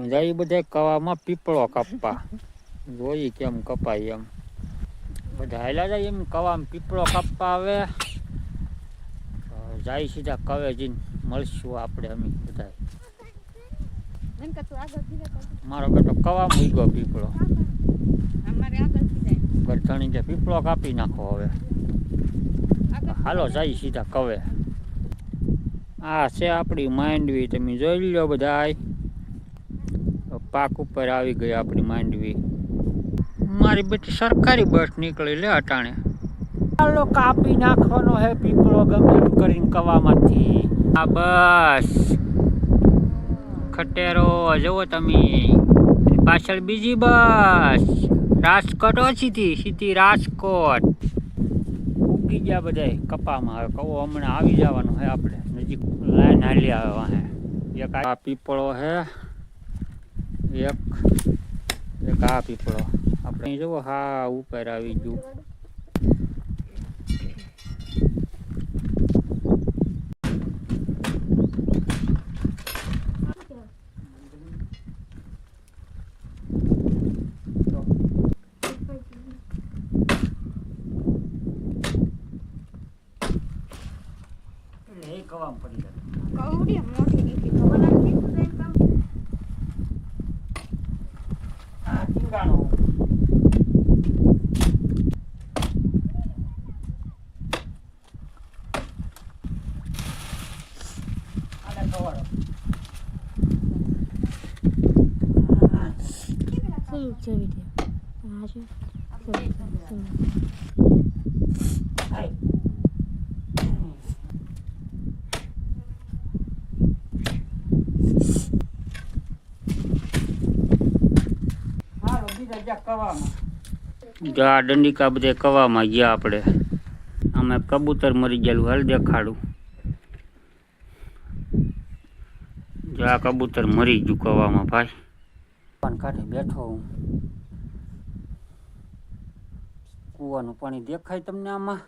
જાય બધા કવામાં પીપળો કાપવા જોઈ કેમ કપાય એમ બધા હાલ્યા જાય એમ કવામાં પીપળો કાપવા આવે જાય સીધા કવે જઈને મળશું આપણે અમે બધા મારો બેટો કવામાં ઉગ્યો પીપળો ગરધણી કે પીપળો કાપી નાખો હવે હાલો જાય સીધા કવે આ છે આપણી માંડવી તમે જોઈ લો બધા પાક ઉપર આવી ગઈ આપણી માંડવી મારી બેટી સરકારી બસ નીકળી લે અટાણે ચાલો કાપી નાખવાનો હે પીપળો ગમે એમ કરીને કવામાંથી આ બસ ખટેરો જુઓ તમે પાછળ બીજી બસ રાજકોટ સીધી રાજકોટ ઉગી ગયા બધા કપામાં હવે કવો હમણાં આવી જવાનું હે આપણે નજીક લાઈન હાલી આવે એક આ પીપળો હે એક આ પીપળો આપણે જુઓ હા ઉપર આવી ગયું કવામ પડી જાય કવડી મોટી દીધી ખબર નથી તું કામ આ ટીંગાણો આલે ખવાડો શું છે વિડિયો આ છે હાય આ દંડિકા બધે કવામાં ગયા આપણે આમાં કબૂતર મરી ગયેલું હાલ દેખાડું જો આ કબૂતર મરી ગયું કવામાં ભાઈ કાંઠે બેઠો હું કૂવાનું પાણી દેખાય તમને આમાં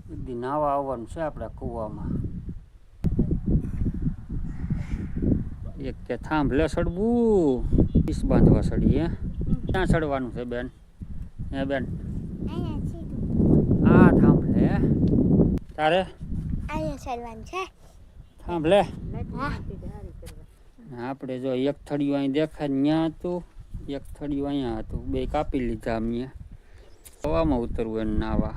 બધી નાવા આવવાનું છે આપણે કૂવામાં એક કે થાંભલે સડવું પીસ બાંધવા સડી હે ક્યાં સડવાનું છે બેન હે બેન આ થાંભલે તારે અહીંયા સડવાનું છે થાંભલે આપણે જો એક થડિયું અહીં દેખાય ત્યાં હતું એક થડિયું અહીંયા હતું બે કાપી લીધા અમે હવામાં ઉતરવું એને નાવા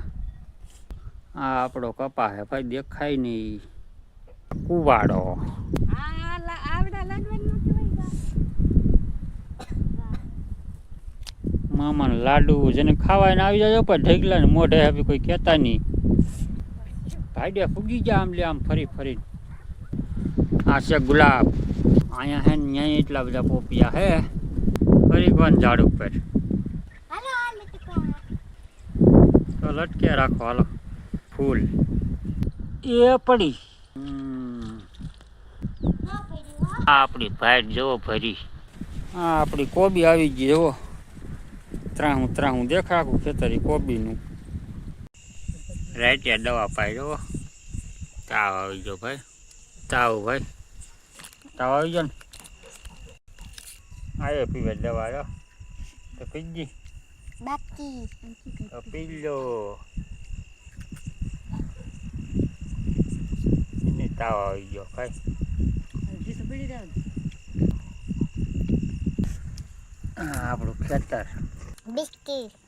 આ આપણો કપા હે ભાઈ દેખાય નહીં કુવાડો મામા લાડુ જેને ખાવાને આવી જાય પણ ઢેગલા ને મોઢે આપી કોઈ કહેતા નહીં ભાઈડે ફૂગી ગયા આમ લે આમ ફરી ફરી આ છે ગુલાબ અહીંયા હે ને અહીંયા એટલા બધા પોપિયા હે ફરી કોણ ઝાડ ઉપર તો લટકે રાખો હાલો ફૂલ એ પડી આ આપણી ભાઈ જવો ભરી આ આપણી કોબી આવી ગઈ જુઓ ત્રાહું દેખાડું ખેતરી કોબીનું રાઈટિયા દવા પાઈ જુઓ તાવ આવી ગયો ભાઈ તાવ આવી ગયો ને આયો પીવે દવા જો તો પી ગઈ બાકી તો પી લો તાવ આવી ગયો ભાઈ આપણું ખેતર બિસ્કીટ